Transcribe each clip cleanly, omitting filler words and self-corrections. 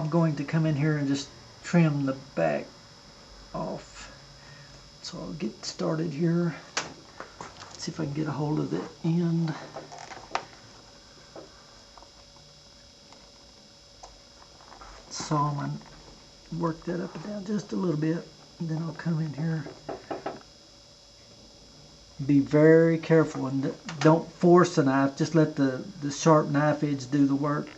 I'm going to come in here and just trim the back off. So I'll get started here. See if I can get a hold of the end. So I'm going to work that up and down just a little bit, and then I'll come in here. Be very careful and don't force the knife, just let the sharp knife edge do the work.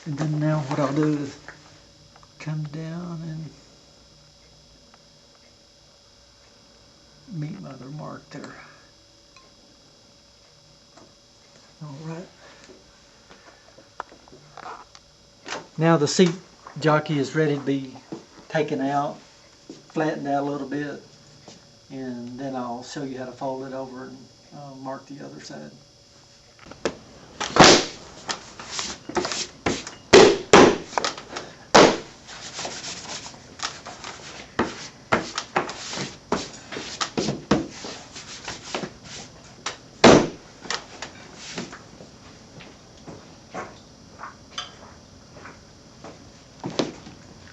And then now what I'll do is come down and meet my other mark there. Alright. Now the seat jockey is ready to be taken out, flattened out a little bit, and then I'll show you how to fold it over and mark the other side.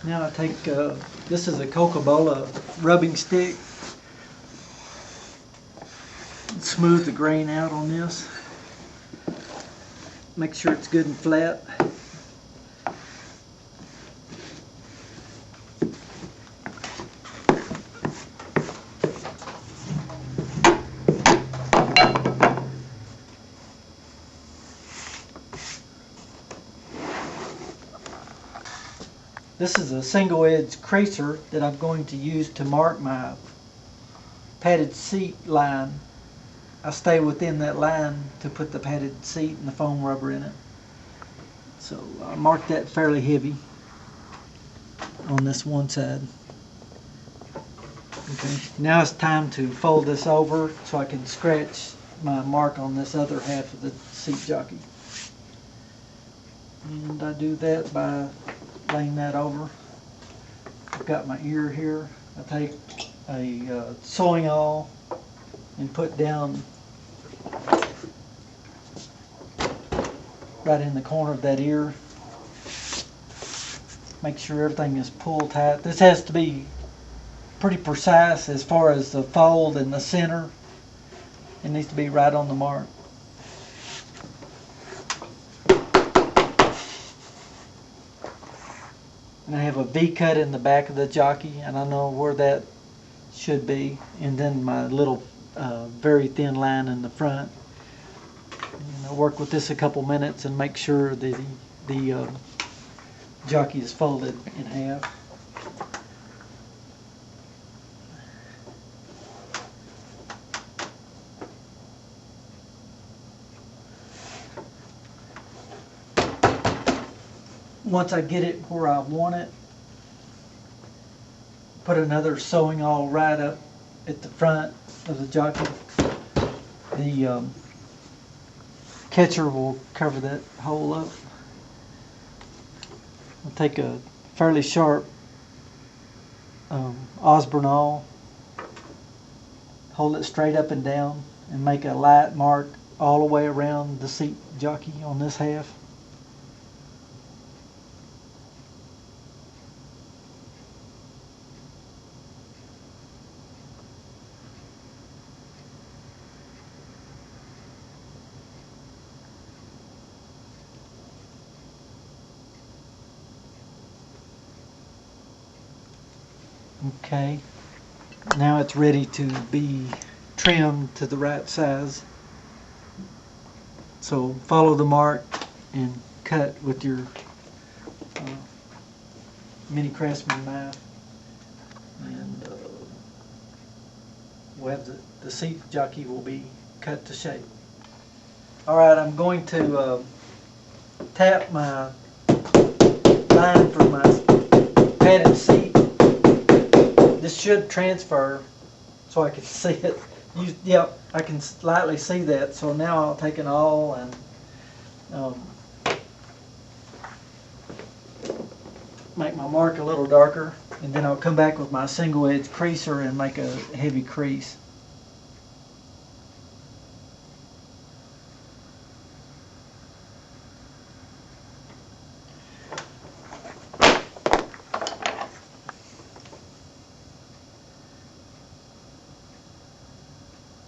Now I take, this is a Coca-Cola rubbing stick. Smooth the grain out on this. Make sure it's good and flat. This is a single edge creaser that I'm going to use to mark my padded seat line. I stay within that line to put the padded seat and the foam rubber in it. So I mark that fairly heavy on this one side. Okay, now it's time to fold this over so I can scratch my mark on this other half of the seat jockey. And I do that by laying that over. I've got my ear here. I take a sewing awl and put down right in the corner of that ear. Make sure everything is pulled tight. This has to be pretty precise as far as the fold and the center. It needs to be right on the mark. And I have a V cut in the back of the jockey, and I know where that should be. And then my little very thin line in the front. And I'll work with this a couple minutes and make sure that the jockey is folded in half. Once I get it where I want it, put another sewing awl right up at the front of the jockey. The catcher will cover that hole up. I'll take a fairly sharp Osborne awl, hold it straight up and down, and make a light mark all the way around the seat jockey on this half. Okay, now it's ready to be trimmed to the right size. So follow the mark and cut with your mini Craftsman knife, and we'll have the seat jockey will be cut to shape. Alright, I'm going to tap my line for my padded seat. This should transfer so I can see it. Yep, I can slightly see that. So now I'll take an awl and make my mark a little darker, and then I'll come back with my single edge creaser and make a heavy crease.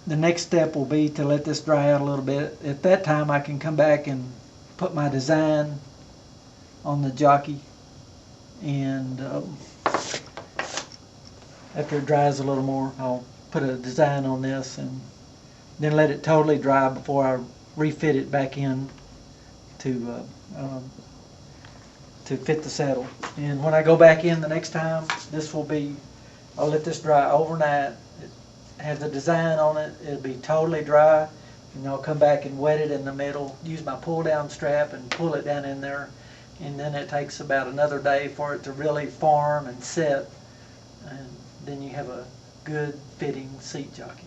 the next step will be to let this dry out a little bit. At that time I can come back and put my design on the jockey, and after it dries a little more I'll put a design on this and then let it totally dry before I refit it back in to fit the saddle. And when I go back in the next time, this will be, I'll let this dry overnight. It has a design on it. It'll be totally dry, and I'll come back and wet it in the middle, use my pull down strap and pull it down in there, and then it takes about another day for it to really form and set, and then you have a good fitting seat jockey.